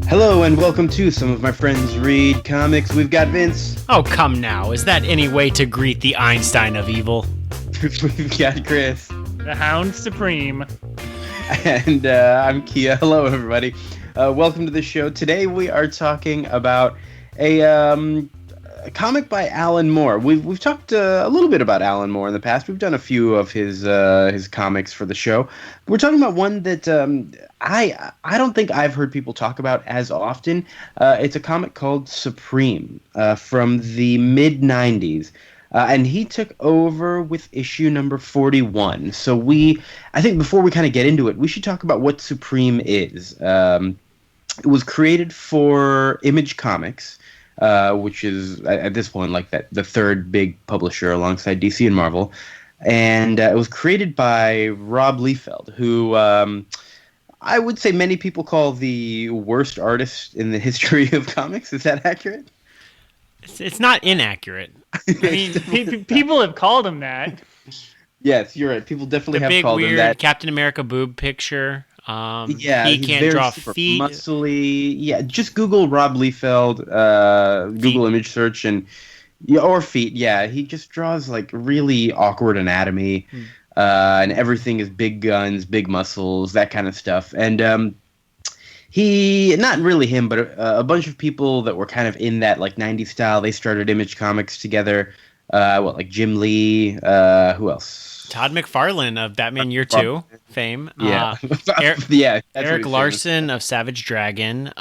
Hello and welcome to Some of My Friends Read Comics. We've got Vince. Oh, come now. Is that any way to greet the Einstein of evil? We've got Chris. The Hound Supreme. And I'm Kia. Hello, everybody. Welcome to the show. Today we are talking about a comic by Alan Moore. We've talked a little bit about Alan Moore in the past. We've done a few of his comics for the show. We're talking about one that I don't think I've heard people talk about as often. It's a comic called Supreme from the mid-90s. And he took over with issue number 41. So I think before we kind of get into it, we should talk about what Supreme is. It was created for Image Comics, which is at this point like the third big publisher alongside DC and Marvel. And it was created by Rob Liefeld, who I would say many people call the worst artist in the history of comics. Is that accurate? It's not inaccurate. I mean, people have called him that. Yes, you're right. People definitely have called him that. The big weird Captain America boob picture. Yeah, he can't draw feet. Muscly. Yeah, just Google Rob Liefeld, Google image search, or feet. Yeah, he just draws like really awkward anatomy, and everything is big guns, big muscles, that kind of stuff. And he, not really him, but a bunch of people that were kind of in that like 90s style, they started Image Comics together. Like Jim Lee, who else? Todd McFarlane of Batman Year 2 fame. Yeah. Eric Larson of Savage Dragon.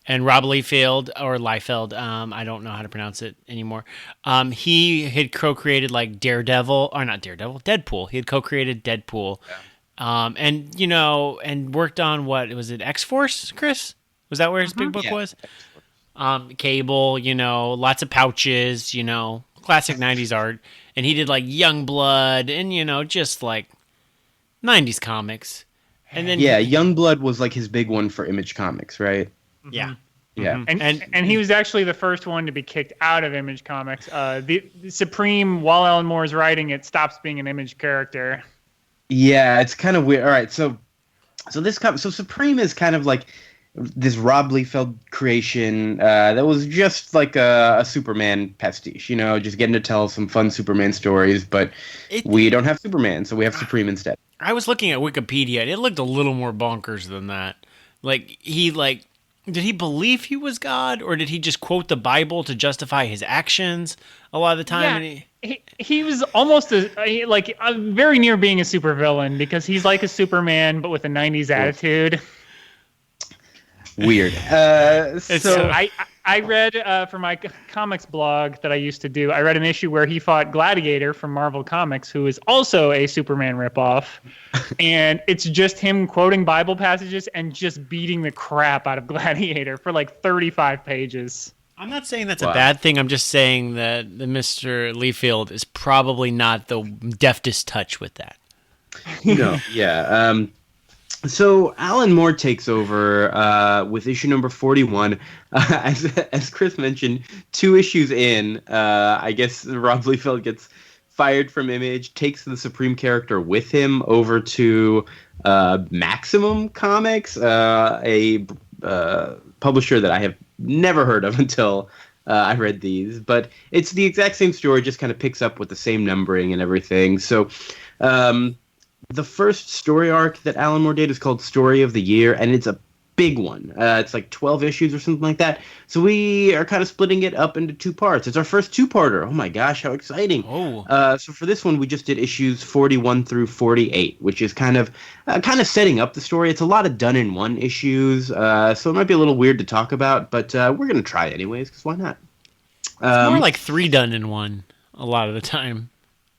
And Rob Liefeld, I don't know how to pronounce it anymore. He had co-created like Deadpool. He had co-created Deadpool. Yeah. And worked on was it X-Force, Chris? Was that where his big book was? Cable, lots of pouches, classic 90s art. And he did like Youngblood and, just like 90s comics. And then Youngblood was like his big one for Image Comics, right? Yeah. Yeah. And he was actually the first one to be kicked out of Image Comics. The Supreme, while Alan Moore is writing it, stops being an Image character. Yeah, it's kind of weird. All right, so Supreme is kind of like this Rob Liefeld creation that was just like a Superman pastiche, just getting to tell some fun Superman stories, but we don't have Superman, so we have Supreme instead. I was looking at Wikipedia, and it looked a little more bonkers than that. Did he believe he was God, or did he just quote the Bible to justify his actions a lot of the time? Yeah, he was almost very near being a supervillain because he's like a Superman, but with a 90s attitude. Weird. So I read for my comics blog that I used to do, I read an issue where he fought Gladiator from Marvel Comics, who is also a Superman ripoff. And it's just him quoting Bible passages and just beating the crap out of Gladiator for like 35 pages. I'm not saying that's a bad thing. I'm just saying that the Mr. Liefeld is probably not the deftest touch with that. Yeah. So Alan Moore takes over with issue number 41. As Chris mentioned, 2 issues in, I guess Rob Liefeld gets fired from Image, takes the Supreme character with him over to Maximum Comics, a publisher that I have never heard of until I read these. But it's the exact same story, just kind of picks up with the same numbering and everything. So the first story arc that Alan Moore did is called Story of the Year, and it's a big one. It's like 12 issues or something like that. So we are kind of splitting it up into 2 parts. It's our first 2-parter. Oh my gosh, how exciting. So for this one, we just did issues 41 through 48, which is kind of setting up the story. It's a lot of done-in-one issues, so it might be a little weird to talk about, but we're going to try anyways, because why not? It's more like 3 done in one a lot of the time.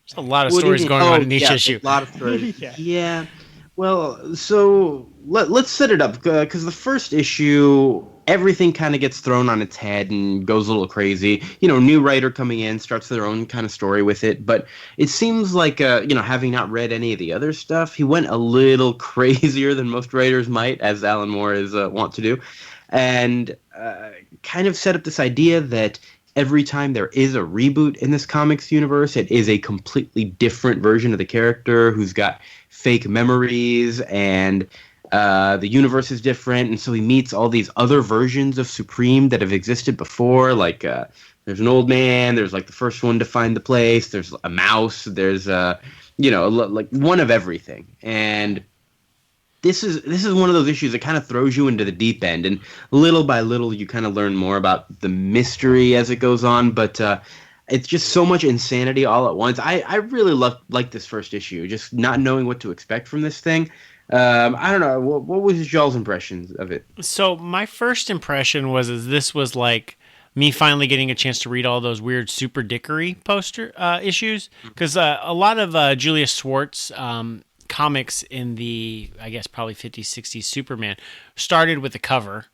There's a lot of stories going on in each issue. A lot of stories. Yeah. Well, so let's set it up, because the first issue, everything kind of gets thrown on its head and goes a little crazy. New writer coming in, starts their own kind of story with it. But it seems like, having not read any of the other stuff, he went a little crazier than most writers might, as Alan Moore is wont to do, and kind of set up this idea that every time there is a reboot in this comics universe, it is a completely different version of the character who's got fake memories and The universe is different, and so he meets all these other versions of Supreme that have existed before. Like there's an old man. There's like the first one to find the place. There's a mouse. There's like one of everything. And this is one of those issues that kind of throws you into the deep end, and little by little you kind of learn more about the mystery as it goes on. But it's just so much insanity all at once. I really like this first issue, just not knowing what to expect from this thing. I don't know. What was y'all's impressions of it? So my first impression was this was like me finally getting a chance to read all those weird Super Dickory poster issues, because a lot of Julius Schwartz comics in the, I guess, probably 50s, 60s Superman started with a cover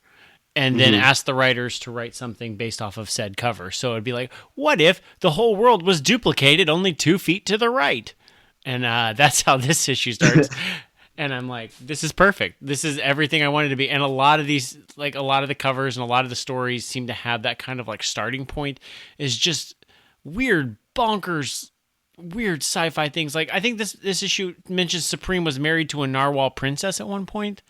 and then asked the writers to write something based off of said cover. So it'd be like, what if the whole world was duplicated only 2 feet to the right? And that's how this issue starts. And I'm like, this is perfect. This is everything I wanted to be. And a lot of these, like a lot of the covers and a lot of the stories seem to have that kind of like starting point, is just weird, bonkers, weird sci-fi things. Like I think this issue mentions Supreme was married to a narwhal princess at one point.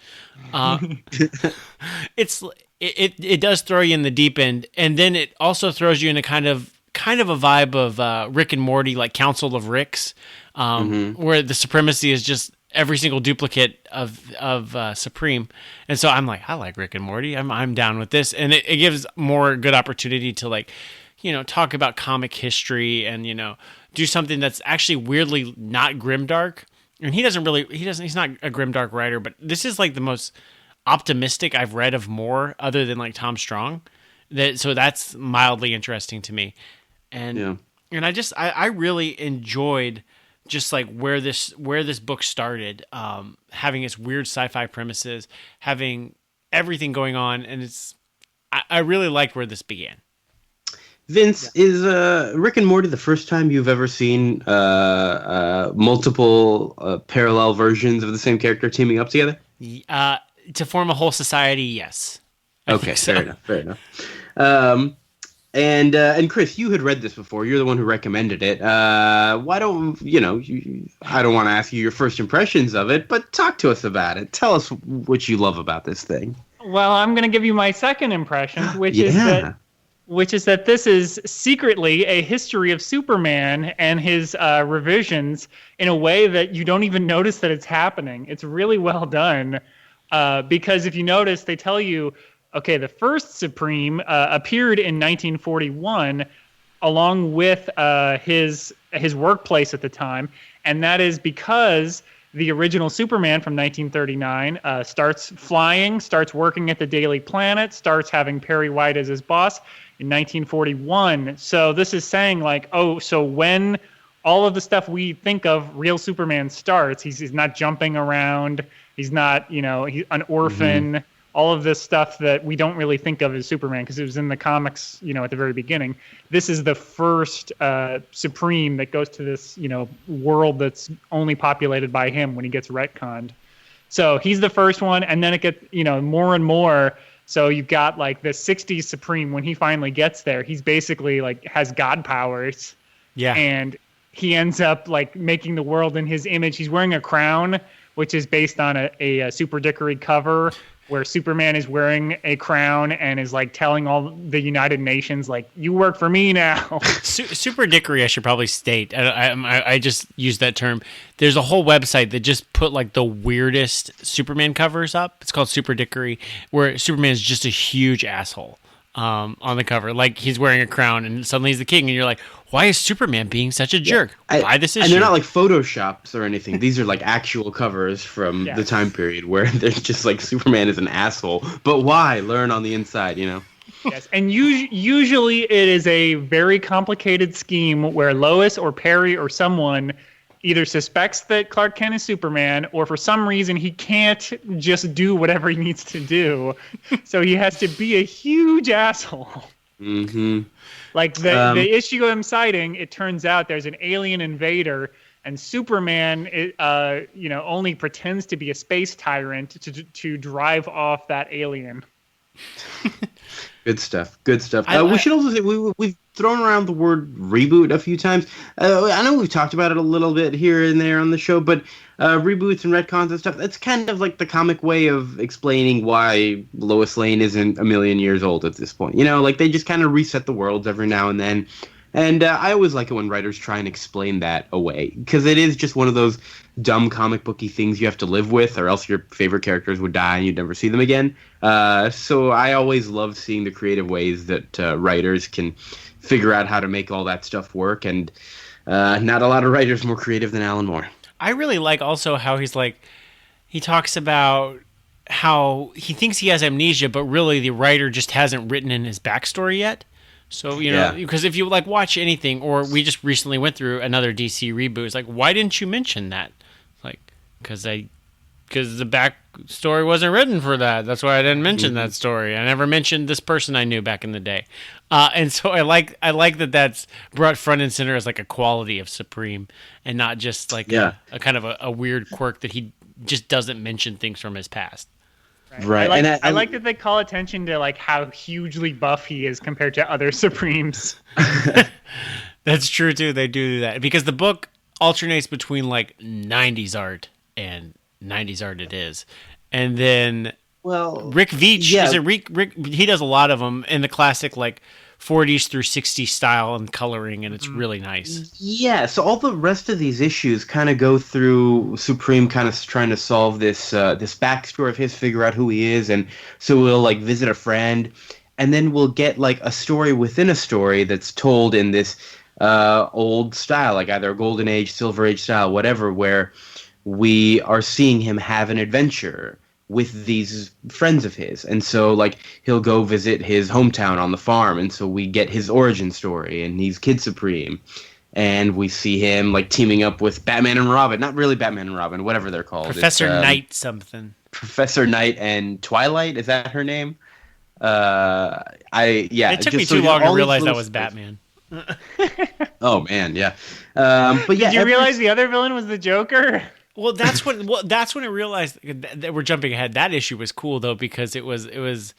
It does throw you in the deep end, and then it also throws you in a kind of a vibe of Rick and Morty, like Council of Ricks, where the supremacy is just every single duplicate of Supreme. And so I'm like, I like Rick and Morty. I'm down with this, and it gives more good opportunity to, like, talk about comic history and do something that's actually weirdly not grimdark. And he's not a grimdark writer, but this is like the most optimistic I've read of Moore, other than like Tom Strong. So that's mildly interesting to me. And I really enjoyed just like where this book started, having its weird sci-fi premises, having everything going on, and I really liked where this began. Vince, is Rick and Morty the first time you've ever seen multiple parallel versions of the same character teaming up together? To form a whole society, yes. Okay, fair enough. And Chris, you had read this before. You're the one who recommended it. Why don't I don't want to ask you your first impressions of it, but talk to us about it. Tell us what you love about this thing. Well, I'm going to give you my second impression, which is that this is secretly a history of Superman and his revisions in a way that you don't even notice that it's happening. It's really well done, because if you notice, they tell you, okay, the first Supreme appeared in 1941 along with his workplace at the time, and that is because the original Superman from 1939 starts flying, starts working at the Daily Planet, starts having Perry White as his boss in 1941. So this is saying, like, so when all of the stuff we think of real Superman starts, he's not jumping around, he's not, he's an orphan, all of this stuff that we don't really think of as Superman because it was in the comics, at the very beginning. This is the first Supreme that goes to this, world that's only populated by him when he gets retconned. So he's the first one, and then it gets, more and more. So you've got like the 60s Supreme. When he finally gets there, he's basically like has God powers. Yeah. And he ends up like making the world in his image. He's wearing a crown, which is based on a Super Dickory cover where Superman is wearing a crown and is like telling all the United Nations, like, you work for me now. Super Dickory, I should probably state. I just used that term. There's a whole website that just put like the weirdest Superman covers up. It's called Super Dickory, where Superman is just a huge asshole on the cover. Like, he's wearing a crown and suddenly he's the king, and you're like, why is Superman being such a jerk? Buy this issue. And they're not like photoshops or anything. These are like actual covers from the time period where they're just like, Superman is an asshole. But why? Learn on the inside, Yes, and usually it is a very complicated scheme where Lois or Perry or someone either suspects that Clark Kent is Superman, or for some reason he can't just do whatever he needs to do. So he has to be a huge asshole. Mm-hmm. Like the issue I'm citing, it turns out there's an alien invader, and Superman, only pretends to be a space tyrant to drive off that alien. Good stuff. We should also say thrown around the word reboot a few times. I know we've talked about it a little bit here and there on the show, but reboots and retcons and stuff, that's kind of like the comic way of explaining why Lois Lane isn't a million years old at this point. You know, like they just kind of reset the worlds every now and then. And I always like it when writers try and explain that away, because it is just one of those dumb comic booky things you have to live with, or else your favorite characters would die and you'd never see them again. So I always love seeing the creative ways that writers can figure out how to make all that stuff work, and not a lot of writers more creative than Alan Moore. I really like also how he talks about how he thinks he has amnesia, but really the writer just hasn't written in his backstory yet. So, you know, because if you like watch anything, or we just recently went through another DC reboot, it's like, why didn't you mention that? Like, because the backstory wasn't written for that. That's why I didn't mention that story. I never mentioned this person I knew back in the day. And so I like that that's brought front and center as like a quality of Supreme, and not just like a kind of a weird quirk that he just doesn't mention things from his past. Right. I like that they call attention to like how hugely buff he is compared to other Supremes. That's true too. They do that because the book alternates between like 90s art and 90s art it is. And then Rick Veitch, is it Rick he does a lot of them in the classic like 40s through 60s style and coloring, and it's really nice. Yeah, so all the rest of these issues kind of go through Supreme kind of trying to solve this this backstory of his, figure out who he is, and so we'll like visit a friend, and then we'll get like a story within a story that's told in this old style, like either Golden Age, Silver Age style, whatever, where we are seeing him have an adventure with these friends of his, and so like he'll go visit his hometown on the farm, and so we get his origin story, and he's Kid Supreme, and we see him like teaming up with Batman and Robin, not really Batman and Robin, whatever they're called, Professor Knight something. Professor Knight and Twilight, is that her name? It took me too long to realize that was Batman. Oh man, yeah. But yeah, did you realize the other villain was the Joker? Well, that's when I realized that we're jumping ahead. That issue was cool though, because it was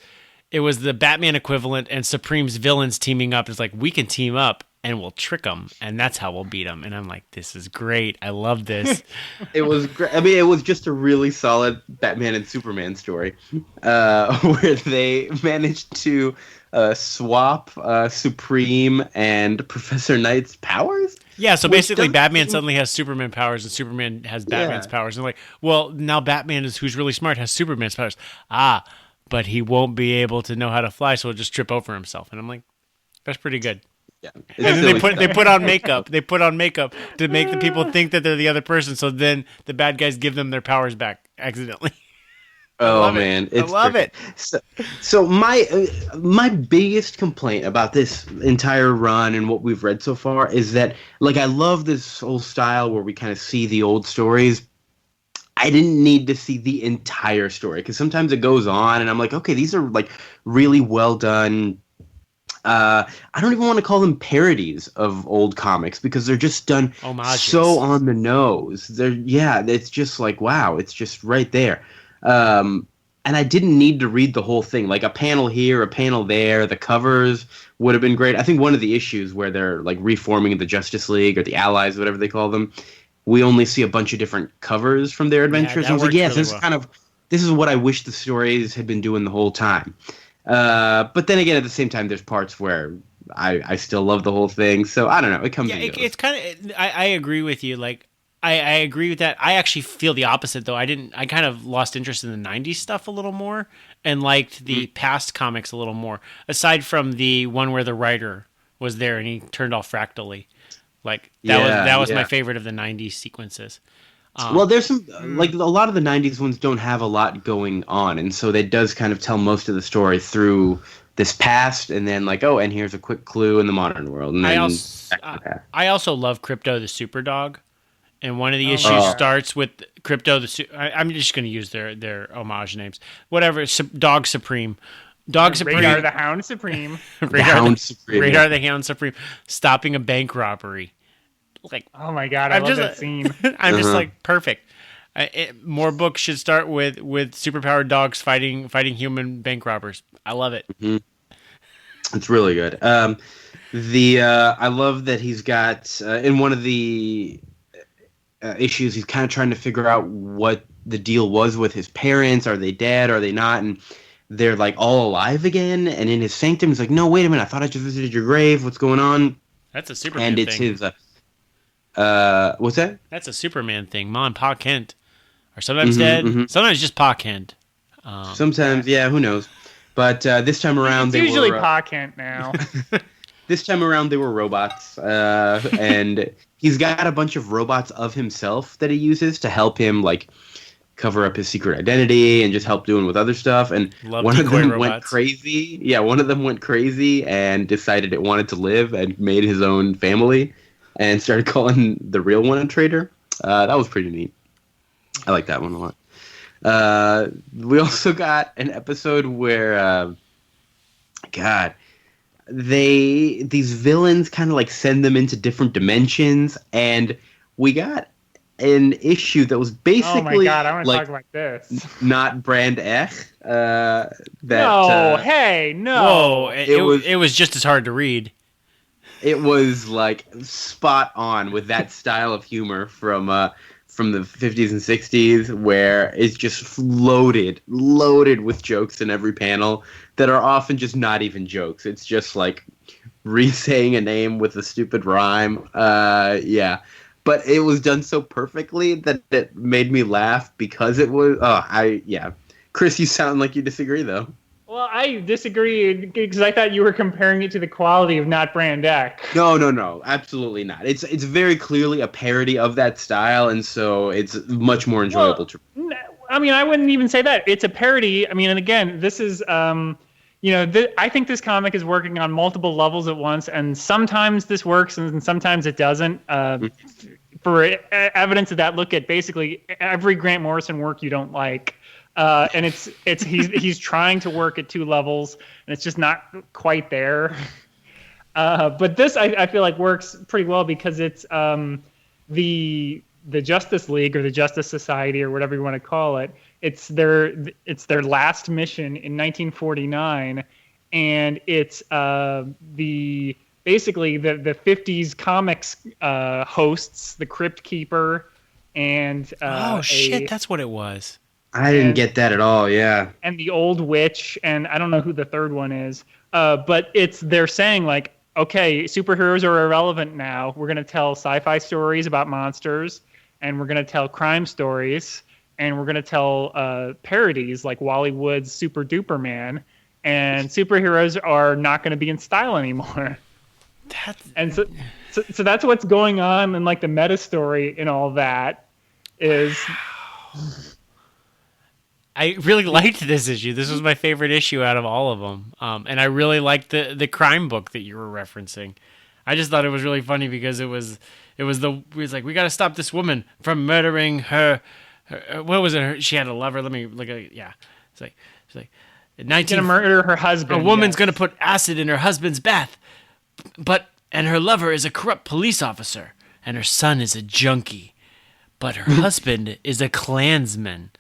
the Batman equivalent and Supreme's villains teaming up. It's like, we can team up and we'll trick them, and that's how we'll beat them. And I'm like, this is great. I love this. It was great. I mean, it was just a really solid Batman and Superman story, where they managed to swap Supreme and Professor Knight's powers. Yeah, so basically Batman suddenly has Superman powers and Superman has Batman's powers. And like, well, now Batman who's really smart, has Superman's powers. But he won't be able to know how to fly, so he'll just trip over himself. And I'm like, that's pretty good. Yeah. And then they put on makeup. They put on makeup to make the people think that they're the other person, so then the bad guys give them their powers back accidentally. Oh man, I love it. So my biggest complaint about this entire run and what we've read so far is that, like, I love this whole style where we kind of see the old stories. I didn't need to see the entire story, because sometimes it goes on and I'm like, okay, these are like really well done. I don't even want to call them parodies of old comics, because they're just done so on the nose. It's just like, wow, it's just right there. And I didn't need to read the whole thing. Like a panel here, a panel there. The covers would have been great. I think one of the issues where they're like reforming the Justice League or the Allies, whatever they call them, we only see a bunch of different covers from their adventures. And I was like, yes, really this is what I wish the stories had been doing the whole time. But then again, at the same time, there's parts where I still love the whole thing. So I don't know. It comes. Yeah, it's kind of. I agree with you. Like. I agree with that. I actually feel the opposite, though. I kind of lost interest in the 90s stuff a little more and liked the past comics a little more, aside from the one where the writer was there and he turned all fractally. Like, that was my favorite of the 90s sequences. Well, there's some, like, a lot of the 90s ones don't have a lot going on, and so that does kind of tell most of the story through this past, and then, like, and here's a quick clue in the modern world. And then I also love Crypto the Super Dog. And one of the issues starts with Crypto I'm just going to use their homage names. Whatever, Dog Supreme. Radar the Hound Supreme. Radar the Hound Supreme. Stopping a bank robbery. Like, oh my God, I love that scene. I'm just like, perfect. More books should start with superpowered dogs fighting human bank robbers. I love it. Mm-hmm. It's really good. I love that he's got in one of the issues, he's kind of trying to figure out what the deal was with his parents. Are they dead? Are they not? And they're like all alive again. And in his sanctum, he's like, no, wait a minute. I thought I just visited your grave. What's going on? That's a Superman and it's thing. his. What's that? That's a Superman thing. Ma and Pa Kent are sometimes dead. Mm-hmm. Sometimes just Pa Kent. Sometimes, yeah. Who knows? But this time around, it's usually Pa Kent now. This time around, they were robots, and he's got a bunch of robots of himself that he uses to help him, like, cover up his secret identity and just help doing with other stuff. And one of them went crazy. Yeah, one of them went crazy and decided it wanted to live and made his own family and started calling the real one a traitor. That was pretty neat. I like that one a lot. We also got an episode where, these villains kind of like send them into different dimensions, and we got an issue that was basically, oh my God, I want to talk about this. Not Brand Ech. No. Whoa, it was just as hard to read. It was like spot on with that style of humor from the 50s and 60s, where it's just loaded with jokes in every panel that are often just not even jokes. It's just like re-saying a name with a stupid rhyme. Yeah. But it was done so perfectly that it made me laugh because it was... Chris, you sound like you disagree, though. Well, I disagree because I thought you were comparing it to the quality of Not Brand Ech. No, absolutely not. It's very clearly a parody of that style, and so it's much more enjoyable to read. I mean, I wouldn't even say that. It's a parody. I mean, and again, this is... I think this comic is working on multiple levels at once, and sometimes this works and sometimes it doesn't. For evidence of that, look at basically every Grant Morrison work you don't like. And he's trying to work at two levels, and it's just not quite there. But this I feel like works pretty well because it's the Justice League or the Justice Society or whatever you want to call it. It's their last mission in 1949, and it's the 50s comics hosts, the Crypt Keeper, and that's what it was. I didn't get that at all. Yeah, and the Old Witch, and I don't know who the third one is. But they're saying like, okay, superheroes are irrelevant now. We're gonna tell sci-fi stories about monsters, and we're gonna tell crime stories, and we're gonna tell parodies like Wally Wood's Super Duper Man, and superheroes are not gonna be in style anymore. So that's what's going on, and like the meta story and all that is. I really liked this issue. This was my favorite issue out of all of them, and I really liked the crime book that you were referencing. I just thought it was really funny because it was like, we got to stop this woman from murdering her. What was it? She had a lover. Let me look at it. Yeah, it's like 19. Gonna murder her husband. A woman's gonna put acid in her husband's bath, and her lover is a corrupt police officer, and her son is a junkie, but her husband is a Klansman.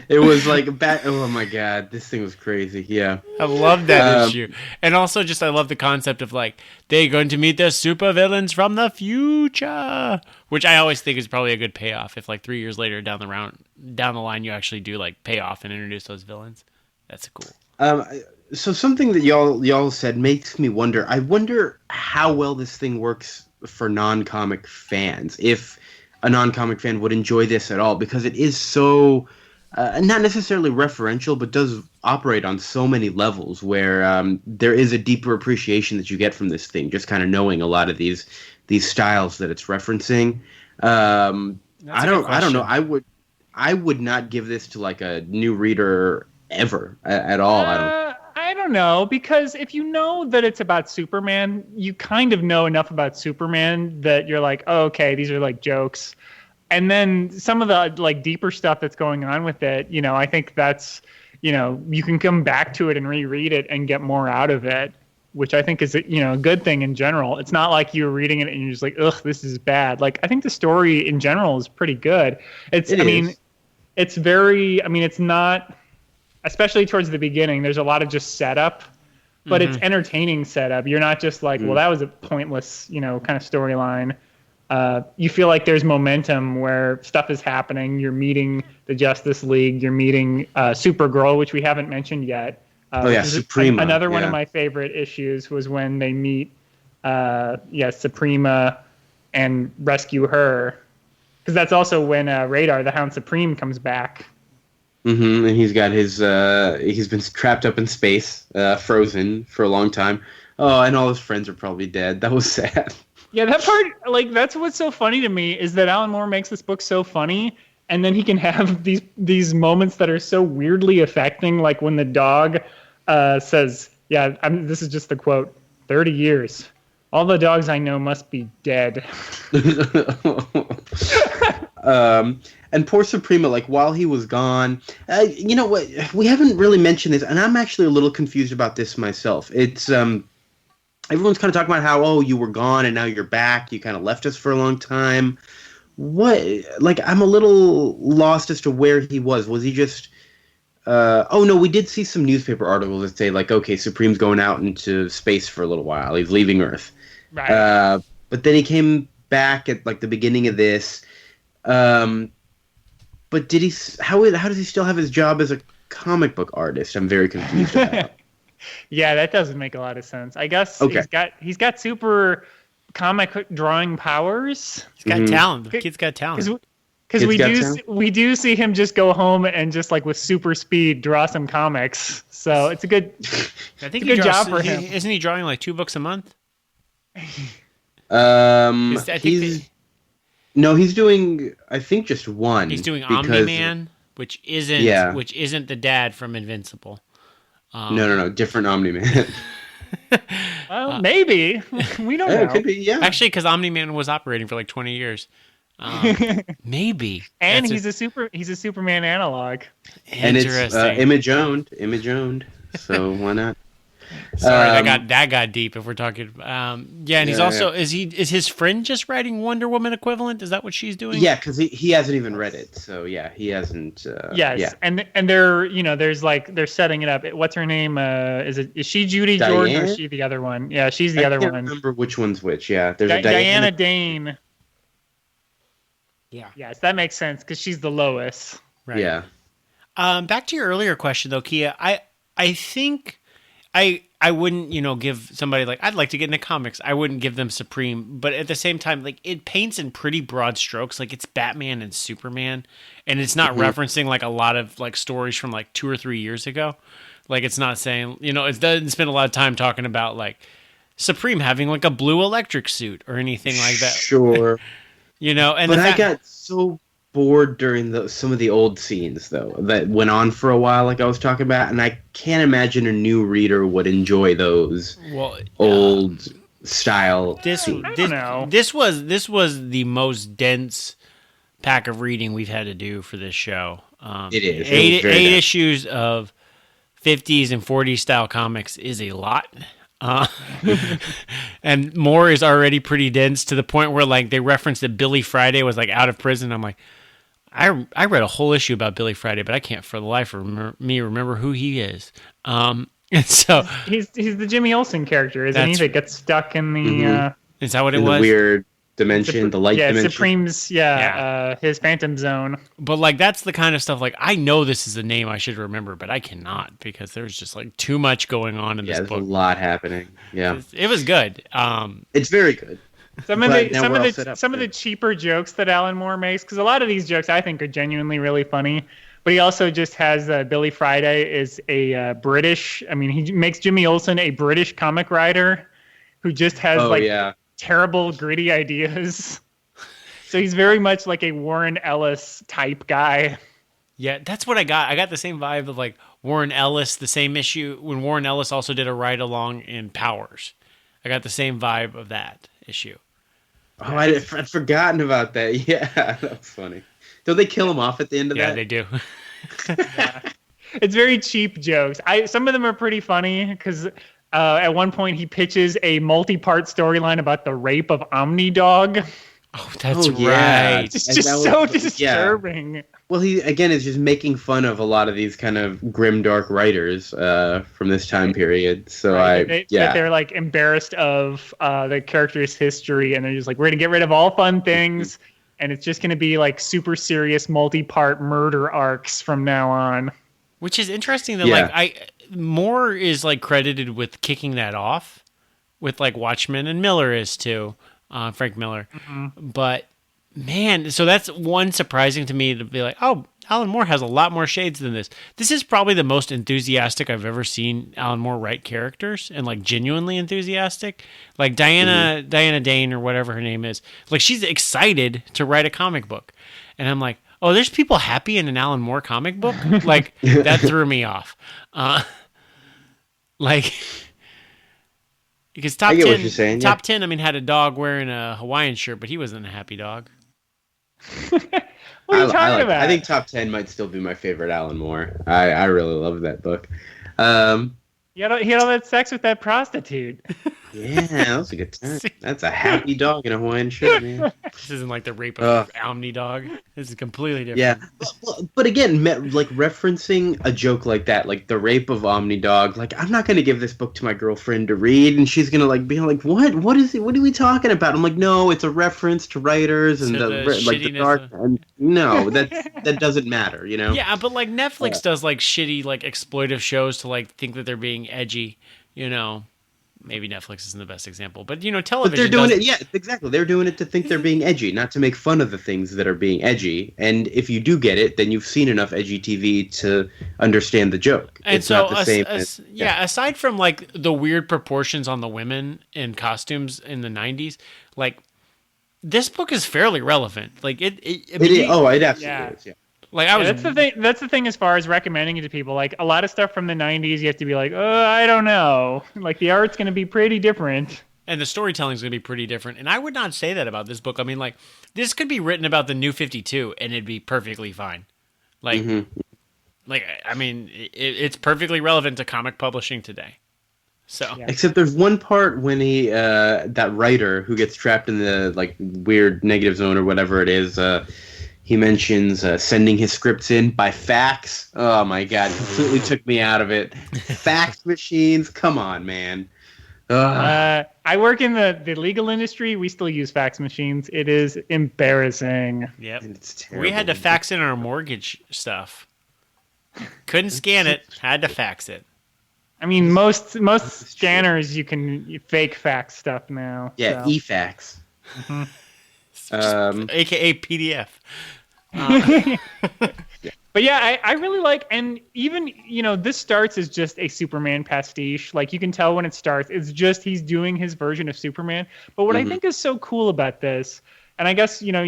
It was like oh my God, this thing was crazy. Yeah, I love that issue, and also just I love the concept of like they're going to meet their supervillains from the future, which I always think is probably a good payoff. If like 3 years later down the line you actually do like pay off and introduce those villains, that's cool. So something that y'all said makes me wonder. I wonder how well this thing works for non-comic fans. If a non-comic fan would enjoy this at all, because it is so not necessarily referential, but does operate on so many levels where there is a deeper appreciation that you get from this thing, just kind of knowing a lot of these styles that it's referencing. I don't know. I would not give this to like a new reader ever at all. I don't know, because if you know that it's about Superman, you kind of know enough about Superman that you're like, oh, okay, these are like jokes. And then some of the like deeper stuff that's going on with it, I think that's, you can come back to it and reread it and get more out of it, which I think is, a good thing in general. It's not like you're reading it and you're just like, ugh, this is bad. Like, I think the story in general is pretty good. It's not, especially towards the beginning, there's a lot of just setup. but it's entertaining setup. You're not just like, well, that was a pointless, kind of storyline. You feel like there's momentum where stuff is happening. You're meeting the Justice League. You're meeting Supergirl, which we haven't mentioned yet. Suprema. Another one of my favorite issues was when they meet, Suprema and rescue her. Because that's also when Radar, the Hound Supreme, comes back. And he's got he's been trapped up in space, frozen for a long time. Oh, and all his friends are probably dead. That was sad. Yeah, that part, that's what's so funny to me is that Alan Moore makes this book so funny, and then he can have these moments that are so weirdly affecting, like when the dog says, this is just the quote, 30 years. All the dogs I know must be dead. And poor Suprema, while he was gone, you know what? We haven't really mentioned this, and I'm actually a little confused about this myself. It's everyone's kind of talking about how, you were gone and now you're back. You kind of left us for a long time. What? I'm a little lost as to where he was. Was he just? No, we did see some newspaper articles that say okay, Supreme's going out into space for a little while. He's leaving Earth. Right. But then he came back at the beginning of this. But did he? How does he still have his job as a comic book artist? I'm very confused about. Yeah, that doesn't make a lot of sense. I guess he's got super comic drawing powers. He's got talent. The kid's got talent. Because we do see him just go home and just with super speed draw some comics. So it's a good. I think good job for him. Isn't he drawing 2 books a month? No, he's doing, I think, just one. He's doing Omni-Man, which isn't the dad from Invincible. No, different Omni-Man. Well, maybe. We don't know. It could be, yeah. Actually, because Omni-Man was operating for 20 years. Maybe. And he's a Superman analog. And it's image owned. So why not? Sorry, that got deep. If we're talking, and he's also is his friend just writing Wonder Woman equivalent? Is that what she's doing? Yeah, because he hasn't even read it, so he hasn't. Yes, yeah. and they're there's they're setting it up. What's her name? Is she Judy Diane? Jordan or is she the other one? Yeah, she's the other one. I can't remember which one's which. Yeah, there's a Diana Dane. Yeah. Yes, that makes sense because she's the Lois. Right. Yeah. Back to your earlier question though, Kia. I think I wouldn't, give somebody I'd like to get into comics. I wouldn't give them Supreme, but at the same time, it paints in pretty broad strokes. It's Batman and Superman, and it's not referencing a lot of stories from 2 or 3 years ago. It's not saying, it doesn't spend a lot of time talking about Supreme having a blue electric suit or anything like that. Sure. And but I got so bored during some of the old scenes though that went on for a while, I was talking about, and I can't imagine a new reader would enjoy those old style scenes. This was the most dense pack of reading we've had to do for this show. It is. Eight issues of 50s and 40s style comics is a lot. And Moore is already pretty dense to the point where they referenced that Billy Friday was out of prison. I'm I read a whole issue about Billy Friday, but I can't for the life of me remember who he is. And so he's the Jimmy Olsen character, isn't he? That gets stuck in the is that what it was? The weird dimension, the light dimension. Supreme's his Phantom Zone. But that's the kind of stuff I know this is a name I should remember, but I cannot because there's just too much going on in this book. There's a lot happening. Yeah. It was good. It's very good. Some of the cheaper jokes that Alan Moore makes, because a lot of these jokes I think are genuinely really funny, but he also just has Billy Friday is a British. I mean, he makes Jimmy Olsen a British comic writer who just has terrible, gritty ideas. So he's very much like a Warren Ellis type guy. Yeah, that's what I got. I got the same vibe of Warren Ellis, the same issue when Warren Ellis also did a ride along in Powers. I got the same vibe of that issue. Oh, I'd forgotten about that. Yeah, that was funny. Don't they kill him off at the end of that? Yeah, they do. It's very cheap jokes. Some of them are pretty funny because at one point he pitches a multi-part storyline about the rape of Omni Dog. Oh, that's right. It's just so disturbing. Yeah. Well, he again is just making fun of a lot of these kind of grim, dark writers from this time period. So that they're like embarrassed of the character's history, and they're just like, we're gonna get rid of all fun things, and it's just gonna be like super serious, multi-part murder arcs from now on. Which is interesting that like Moore is like credited with kicking that off, with like Watchmen, and Miller is too, Frank Miller, but. Man, so that's one surprising to me to be like, oh, Alan Moore has a lot more shades than this. This is probably the most enthusiastic I've ever seen Alan Moore write characters, and like genuinely enthusiastic. Like Diana Dane or whatever her name is. Like she's excited to write a comic book. And I'm like, oh, there's people happy in an Alan Moore comic book? Like that threw me off. Like because top 10 I mean had a dog wearing a Hawaiian shirt, but he wasn't a happy dog. What are you talking about? I think top 10 might still be my favorite Alan Moore. I really love that book. He had all that sex with that prostitute. Yeah, that was a good time. That's a happy dog in a Hawaiian shirt, man. This isn't like the rape of Omni Dog. This is completely different. Yeah, but again, like referencing a joke like that, like the rape of Omni Dog. Like, I'm not gonna give this book to my girlfriend to read, and she's gonna like be like, "What? What is it? What are we talking about?" I'm like, "No, it's a reference to writers and the dark." And no, that doesn't matter, you know. Yeah, but like Netflix does like shitty like exploitive shows to like think that they're being edgy, you know. Maybe Netflix isn't the best example, but you know, television. But they're doing it, yeah, exactly. They're doing it to think they're being edgy, not to make fun of the things that are being edgy. And if you do get it, then you've seen enough edgy TV to understand the joke. And it's so, not the same. Aside from like the weird proportions on the women in costumes in the '90s, like this book is fairly relevant. Like it absolutely is. Yeah. Like that's the thing. That's the thing as far as recommending it to people. Like a lot of stuff from the '90s, you have to be like, oh, I don't know. Like the art's going to be pretty different, and the storytelling is going to be pretty different. And I would not say that about this book. I mean, like this could be written about the New 52, and it'd be perfectly fine. Like, I mean, it's perfectly relevant to comic publishing today. So, except there's one part when he, that writer who gets trapped in the like weird negative zone or whatever it is. He mentions sending his scripts in by fax. Oh my god, completely took me out of it. Fax machines, come on, man. I work in the legal industry. We still use fax machines. It is embarrassing. Yep, it's terrible. We had to fax in our mortgage stuff. Couldn't scan it, had to fax it. I mean, most scanners you can fake fax stuff now. Yeah, so. e-fax. AKA PDF. But yeah, I really like, and even, you know, this starts as just a Superman pastiche. Like you can tell when it starts, it's just he's doing his version of Superman. But what I think is so cool about this, and I guess, you know,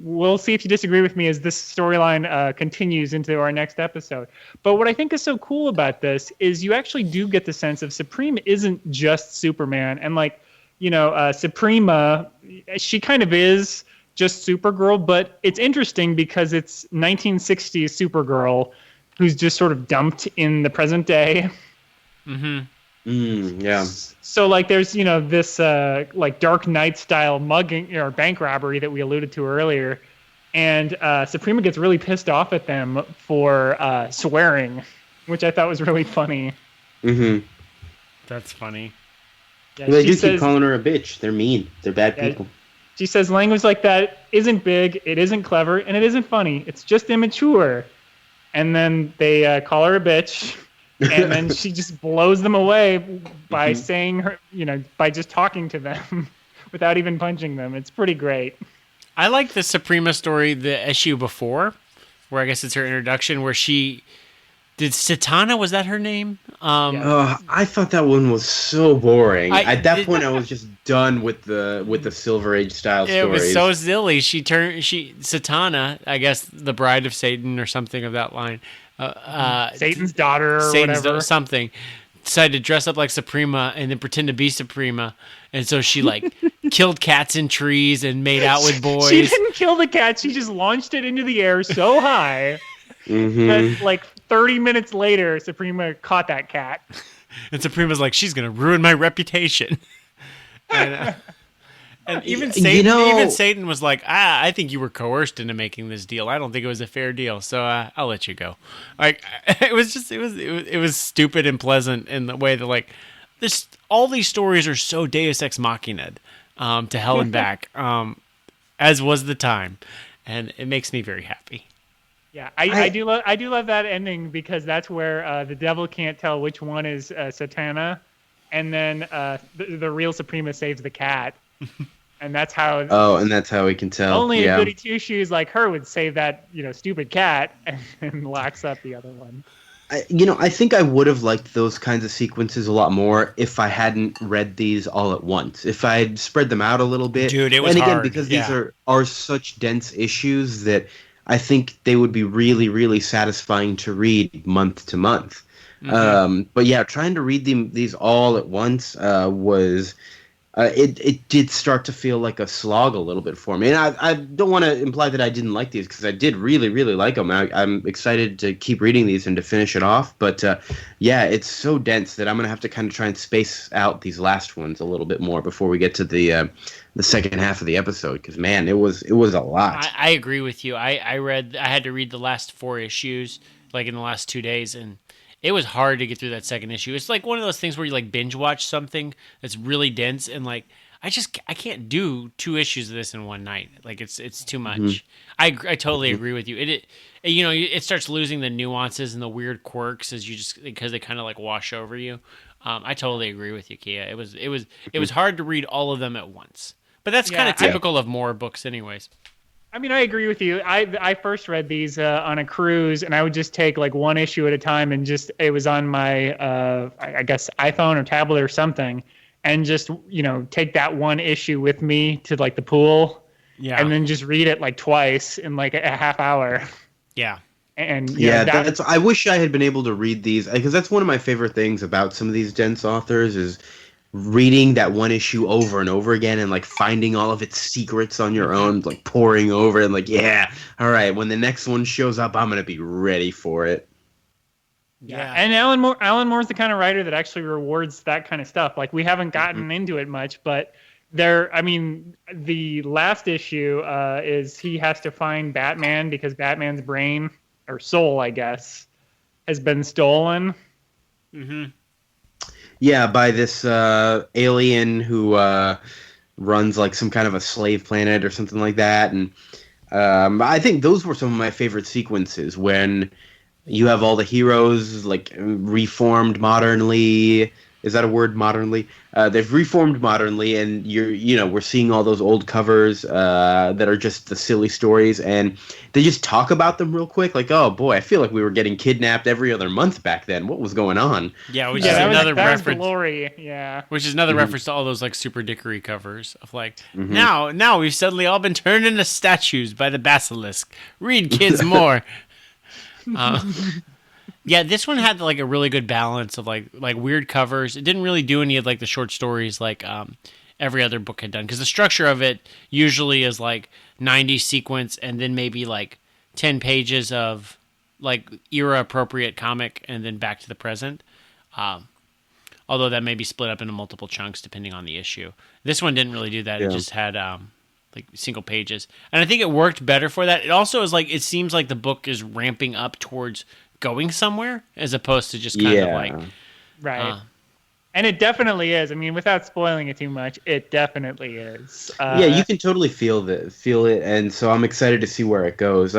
we'll see if you disagree with me as this storyline continues into our next episode. But what I think is so cool about this is you actually do get the sense of Supreme isn't just Superman. And like, you know, Suprema, she kind of is just Supergirl, but it's interesting because it's 1960s Supergirl who's just sort of dumped in the present day. Yeah. So like there's, you know, this like Dark Knight style mugging or bank robbery that we alluded to earlier. And Suprema gets really pissed off at them for swearing, which I thought was really funny. That's funny. Yeah, they just keep calling her a bitch. They're mean. They're bad people. She says language like that isn't big, it isn't clever, and it isn't funny. It's just immature. And then they call her a bitch, and then she just blows them away by saying her, you know, by just talking to them without even punching them. It's pretty great. I like the Suprema story, the issue before, where I guess it's her introduction, where she... Did Satana, was that her name? I thought that one was so boring. At that point, I was just done with the Silver Age style stories. It was so silly. Satana, I guess the bride of Satan or something of that line. Satan's daughter or whatever. Something. Decided to dress up like Suprema and then pretend to be Suprema. And so she like killed cats in trees and made out with boys. She didn't kill the cat. She just launched it into the air so high. And like 30 minutes later, Suprema caught that cat. And Suprema's like, she's going to ruin my reputation. And even Satan was like, I think you were coerced into making this deal. I don't think it was a fair deal, so I'll let you go. Like, it was stupid and pleasant in the way that like this. All these stories are so Deus Ex Machina, to hell and back, as was the time, and it makes me very happy. Yeah, I do love that ending because that's where the devil can't tell which one is Satana, and then the real Suprema saves the cat. And that's how. Oh, and that's how we can tell. Only a goody two shoes like her would save that, stupid cat and locks up the other one. I think I would have liked those kinds of sequences a lot more if I hadn't read these all at once. If I had spread them out a little bit. Dude, it was hard. And again, hard. because these are such dense issues that I think they would be really, really satisfying to read month to month. Mm-hmm. But yeah, trying to read these all at once was. It did start to feel like a slog a little bit for me. And I don't want to imply that I didn't like these because I did really, really like them. I'm excited to keep reading these and to finish it off. But yeah, it's so dense that I'm going to have to kind of try and space out these last ones a little bit more before we get to the second half of the episode. Because, man, it was a lot. I agree with you. I had to read the last 4 issues like in the last 2 days, and it was hard to get through that second issue. It's like one of those things where you like binge watch something that's really dense, and like I can't do 2 issues of this in one night. Like it's too much. Mm-hmm. I totally agree with you. It starts losing the nuances and the weird quirks because they kind of like wash over you. I totally agree with you, Kia. It was hard to read all of them at once, but that's kind of typical of more books, anyways. I mean, I agree with you. I first read these on a cruise, and I would just take like one issue at a time, and it was on my I guess iPhone or tablet or something, and just take that one issue with me to like the pool, and then just read it like twice in like a half hour. Yeah. And that's. I wish I had been able to read these because that's one of my favorite things about some of these dense authors is reading that one issue over and over again and like finding all of its secrets on your own, like poring over and like, all right, when the next one shows up, I'm gonna be ready for it. Yeah, and Alan Moore's the kind of writer that actually rewards that kind of stuff. Like we haven't gotten into it much, but the last issue is he has to find Batman because Batman's brain or soul, I guess, has been stolen. Mm-hmm. Yeah, by this alien who runs like some kind of a slave planet or something like that. And I think those were some of my favorite sequences when you have all the heroes like reformed modernly. Is that a word, modernly? They've reformed modernly, and we're seeing all those old covers that are just the silly stories, and they just talk about them real quick. Like, oh boy, I feel like we were getting kidnapped every other month back then. What was going on? Yeah, which is another reference. Glory, yeah. Which is another reference to all those like super dickery covers of like now we've suddenly all been turned into statues by the basilisk. Read, kids, more. Yeah, this one had like a really good balance of like weird covers. It didn't really do any of like the short stories like every other book had done because the structure of it usually is like 90 sequence and then maybe like 10 pages of like era appropriate comic and then back to the present. Although that may be split up into multiple chunks depending on the issue. This one didn't really do that. Yeah. It just had like single pages, and I think it worked better for that. It also is like it seems like the book is ramping up towards going somewhere as opposed to just kind of like right. And it definitely is. I mean, without spoiling it too much, it definitely is. You can totally feel it, and so I'm excited to see where it goes.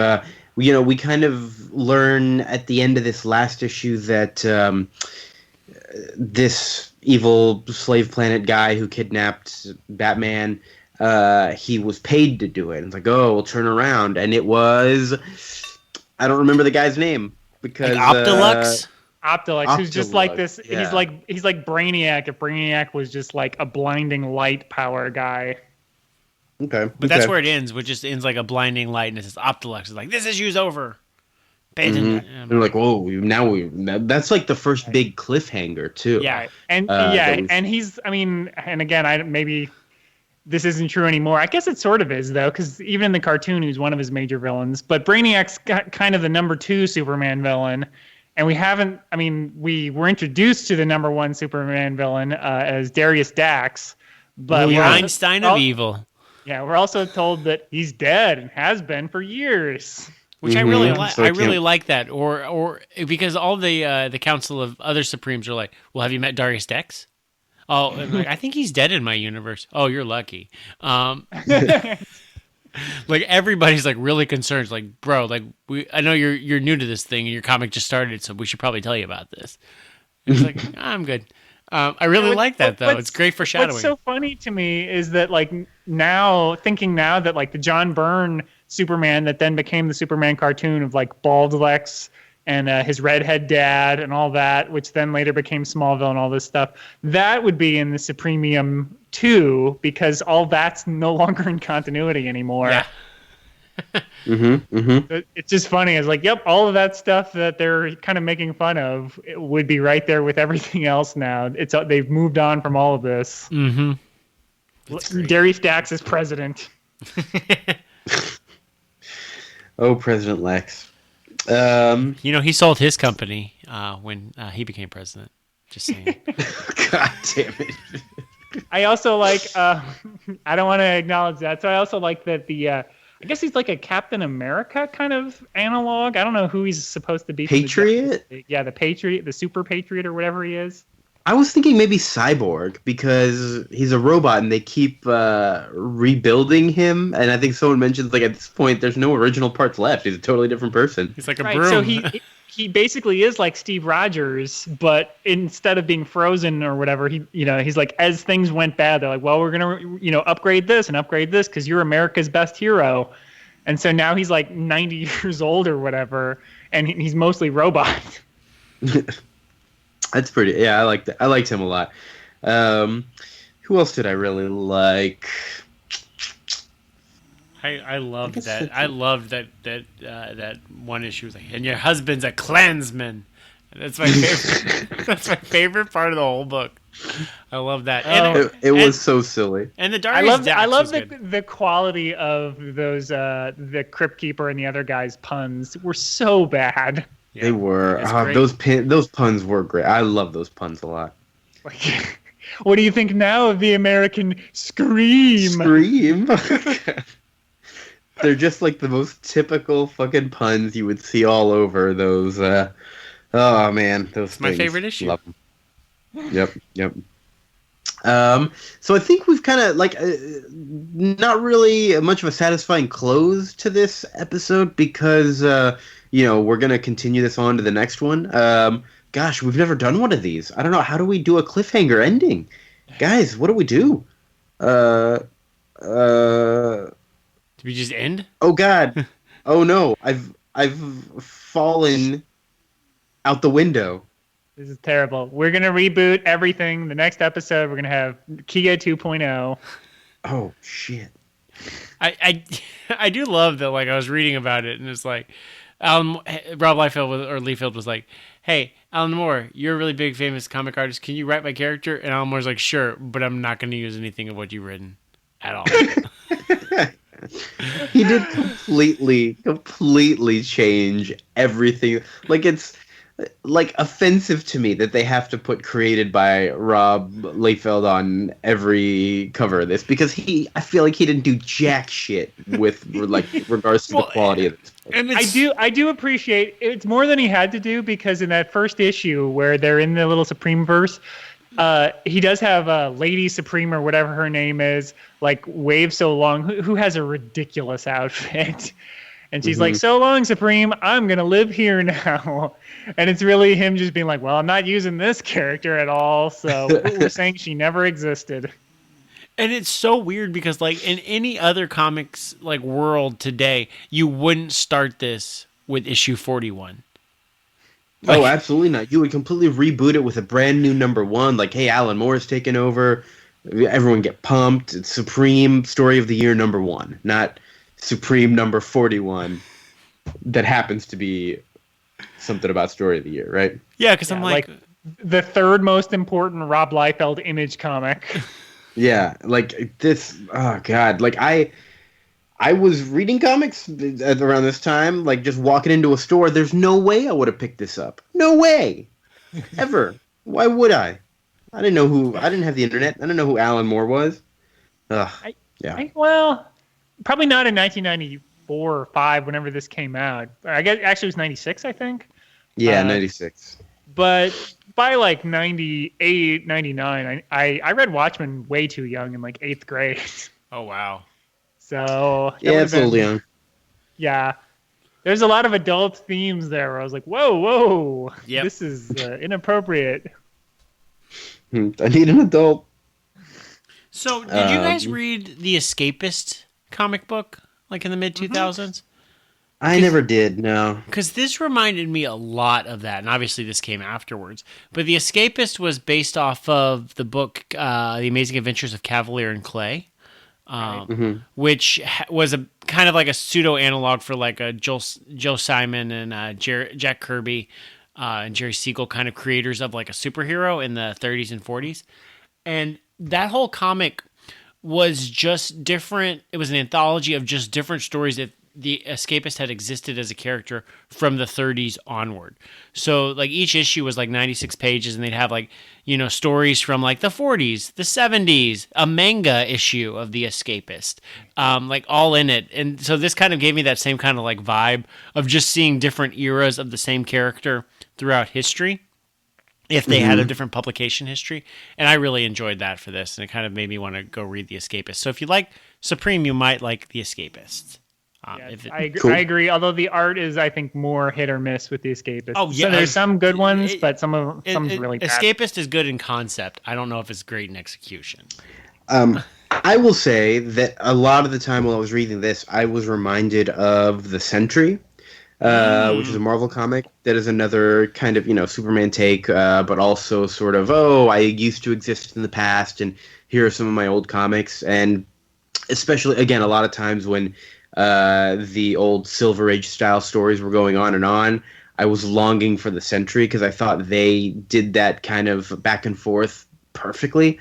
We kind of learn at the end of this last issue that this evil slave planet guy who kidnapped Batman, he was paid to do it. It's like, oh, we'll turn around, and it was I don't remember the guy's name. Because like Optilux, who's just like this. Yeah. He's like Brainiac. If Brainiac was just like a blinding light power guy. Okay, but that's where it ends. Which just ends like a blinding light, and it says Optilux is like, "This issue's over." They're like, "Whoa!" That's like the first big cliffhanger too. Yeah, and he's. I mean, and again, maybe this isn't true anymore. I guess it sort of is, though, because even in the cartoon, he's one of his major villains. But Brainiac's kind of the number 2 Superman villain. And we were introduced to the number 1 Superman villain as Darius Dax. But the Einstein of evil. Yeah, we're also told that he's dead and has been for years. Which I really like. So I really like that, or because all the council of other Supremes are like, "Well, have you met Darius Dex?" Oh, and like, I think he's dead in my universe. Oh, you're lucky. Like everybody's like really concerned. Like, bro, like I know you're new to this thing and your comic just started, so we should probably tell you about this. And it's like, I'm good. I really like that though. It's great foreshadowing. What's so funny to me is that like thinking now that like the John Byrne Superman that then became the Superman cartoon of like bald Lex and his redhead dad and all that, which then later became Smallville and all this stuff, that would be in the Supremium 2 because all that's no longer in continuity anymore. Yeah. It's just funny. It's like, yep, all of that stuff that they're kind of making fun of would be right there with everything else now. They've moved on from all of this. Darius Dax is president. Oh, President Lex. He sold his company when he became president. Just saying. God damn it. I also like, I don't want to acknowledge that. So I also like that I guess he's like a Captain America kind of analog. I don't know who he's supposed to be. Patriot? The Patriot, the Super Patriot or whatever he is. I was thinking maybe Cyborg because he's a robot and they keep rebuilding him. And I think someone mentions like at this point there's no original parts left. He's a totally different person. He's like a broom. So he basically is like Steve Rogers, but instead of being frozen or whatever, he's like, as things went bad, they're like, well, we're gonna upgrade this because you're America's best hero. And so now he's like 90 years old or whatever, and he's mostly robot. That's pretty. Yeah, I like that. I liked him a lot. Who else did I really like? I loved that. I loved that one issue was like, and your husband's a Klansman. That's my favorite. That's my favorite part of the whole book. I love that. And it was so silly. And the Darius Dax I love was good. the quality of those the Crypt Keeper and the other guys' puns were so bad. Yeah, they were. Those puns were great. I love those puns a lot. Like, what do you think now of the American Scream? Scream. They're just like the most typical fucking puns you would see all over those. Oh man, those. It's my favorite issue. Love them. Yep. So I think we've kind of like not really much of a satisfying close to this episode because we're gonna continue this on to the next one. Gosh, we've never done one of these. I don't know. How do we do a cliffhanger ending, guys? What do we do? Did we just end? Oh God! Oh no! I've fallen out the window. This is terrible. We're gonna reboot everything. The next episode, we're gonna have Kia 2.0. Oh shit! I do love that. Like I was reading about it, and it's like Rob Liefeld was like, "Hey, Alan Moore, you're a really big famous comic artist. Can you write my character?" And Alan Moore's like, "Sure, but I'm not going to use anything of what you've written at all." He did completely change everything. Like it's like offensive to me that they have to put created by Rob Liefeld on every cover of this because I feel like he didn't do jack shit with like regards to the quality of this. And I do appreciate it's more than he had to do because in that first issue where they're in the little Supreme verse, he does have Lady Supreme or whatever her name is, like wave so long, who has a ridiculous outfit. And she's like, "So long, Supreme, I'm going to live here now." And it's really him just being like, "Well, I'm not using this character at all, so we're saying she never existed." And it's so weird because like in any other comics like world today, you wouldn't start this with issue 41. Oh, absolutely not. You would completely reboot it with a brand new number one. Like, hey, Alan Moore's taken over. Everyone get pumped. It's Supreme Story of the Year number 1, not Supreme number 41 that happens to be something about Story of the Year, right? Yeah, because I'm like the third most important Rob Liefeld Image comic. Yeah, like this. Oh God, like I was reading comics around this time, like just walking into a store. There's no way I would have picked this up. No way, ever. Why would I? I didn't have the internet. I didn't know who Alan Moore was. Ugh, yeah. Well, probably not in 1994 or 5, whenever this came out. I guess actually it was 96, I think. Yeah, 96. But by like 98, 99, I read Watchmen way too young in like 8th grade. Oh, wow. So that Yeah, would it's have a little been, young. yeah. There's a lot of adult themes there where I was like, whoa, Yep. this is inappropriate. I need an adult. So, did you guys read the Escapist comic book, like in the mid 2000s? I never did, no. Because this reminded me a lot of that, and obviously this came afterwards. But The Escapist was based off of the book The Amazing Adventures of Cavalier and Clay, which was a kind of like a pseudo analog for like a Joe Simon and Jack Kirby and Jerry Siegel kind of creators of like a superhero in the 30s and 40s. And that whole comic was just different. It was an anthology of just different stories that the Escapist had existed as a character from the 30s onward. So like each issue was like 96 pages, and they'd have like, stories from like the 40s, the 70s, a manga issue of the Escapist, like all in it. And so this kind of gave me that same kind of like vibe of just seeing different eras of the same character throughout history, if they had a different publication history. And I really enjoyed that for this, and it kind of made me want to go read The Escapist. So if you like Supreme, you might like The Escapist. I agree. Although the art is, I think, more hit or miss with The Escapist. Oh, yeah. So there's some good ones, but some's really bad. Escapist is good in concept. I don't know if it's great in execution. I will say that a lot of the time while I was reading this, I was reminded of The Sentry, which is a Marvel comic. That is another kind of, Superman take, but also sort of, I used to exist in the past, and here are some of my old comics. And especially, again, a lot of times when the old Silver Age style stories were going on and on, I was longing for The Sentry because I thought they did that kind of back and forth perfectly.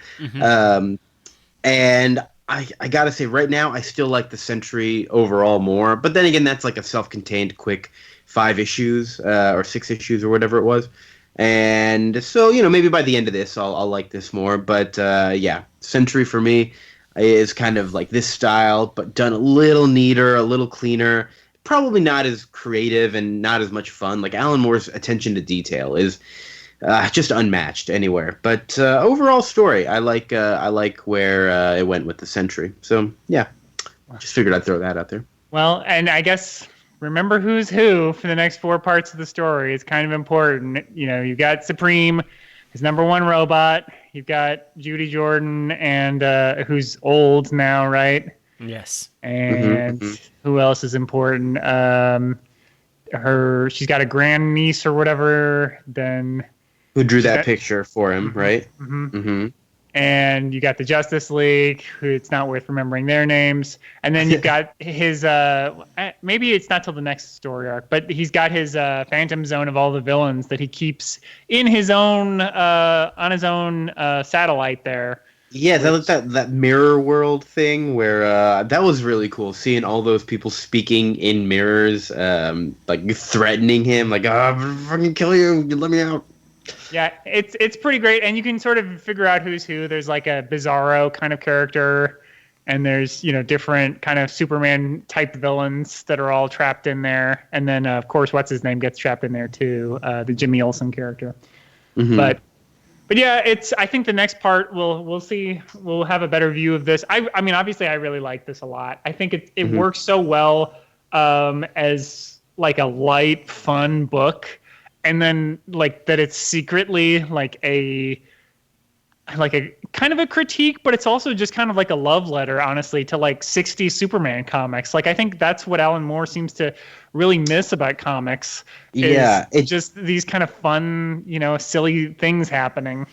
And I gotta say, right now, I still like The Sentry overall more. But then again, that's like a self-contained quick 5 issues or 6 issues or whatever it was. And so, maybe by the end of this, I'll like this more. But yeah, Sentry for me is kind of like this style, but done a little neater, a little cleaner. Probably not as creative and not as much fun. Like Alan Moore's attention to detail is just unmatched anywhere. But overall story, I like where it went with The Sentry. So yeah, just figured I'd throw that out there. Well, and I guess remember who's who for the next 4 parts of the story. It's kind of important. You've got Supreme, his #1 robot. You've got Judy Jordan, and who's old now, right? Yes. And who else is important? She's got a grandniece or whatever. Then who drew that picture for him, right? And you got the Justice League, who it's not worth remembering their names. And then you've got his, maybe it's not till the next story arc, but he's got his Phantom Zone of all the villains that he keeps in his own, on his own satellite there. Yeah, that mirror world thing where that was really cool. Seeing all those people speaking in mirrors, like threatening him, like, I'm fucking kill you, let me out. Yeah, it's pretty great, and you can sort of figure out who's who. There's like a Bizarro kind of character, and there's different kind of Superman type villains that are all trapped in there. And then of course, what's his name gets trapped in there too, the Jimmy Olsen character. But yeah, I think the next part we'll see. We'll have a better view of this. I mean, obviously, I really like this a lot. I think it works so well as like a light, fun book. And then like that it's secretly like a kind of a critique, but it's also just kind of like a love letter, honestly, to like 60s Superman comics. Like I think that's what Alan Moore seems to really miss about comics. Yeah, it's just these kind of fun, silly things happening.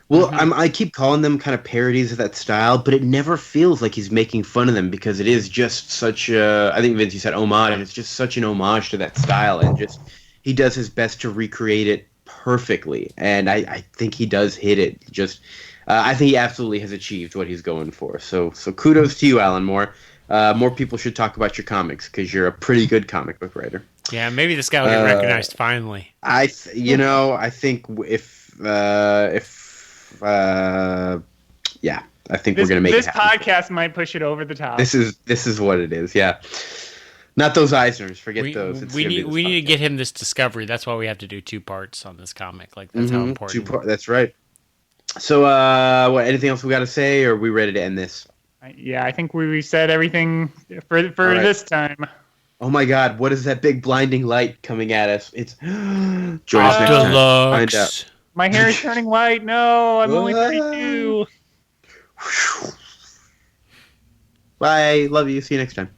Well, I keep calling them kind of parodies of that style, but it never feels like he's making fun of them because it is just such a, I think Vince, you said homage. It's just such an homage to that style, and just he does his best to recreate it perfectly, and I think he does hit it. Just, I think he absolutely has achieved what he's going for. So kudos to you, Alan Moore. More people should talk about your comics because you're a pretty good comic book writer. Yeah, maybe this guy will get recognized finally. I think if I think we're gonna make this it happen. podcast might push it over the top. This is what it is. Yeah. Not those Eisners. Forget those. We need to get him this discovery. That's why we have to do 2 parts on this comic. Like that's how important. That's right. So, what? Anything else we got to say, or are we ready to end this? Yeah, I think we said everything for this time. Oh my God! What is that big blinding light coming at us? It's Find out. My hair is turning white. No, I'm only 32. Bye. Love you. See you next time.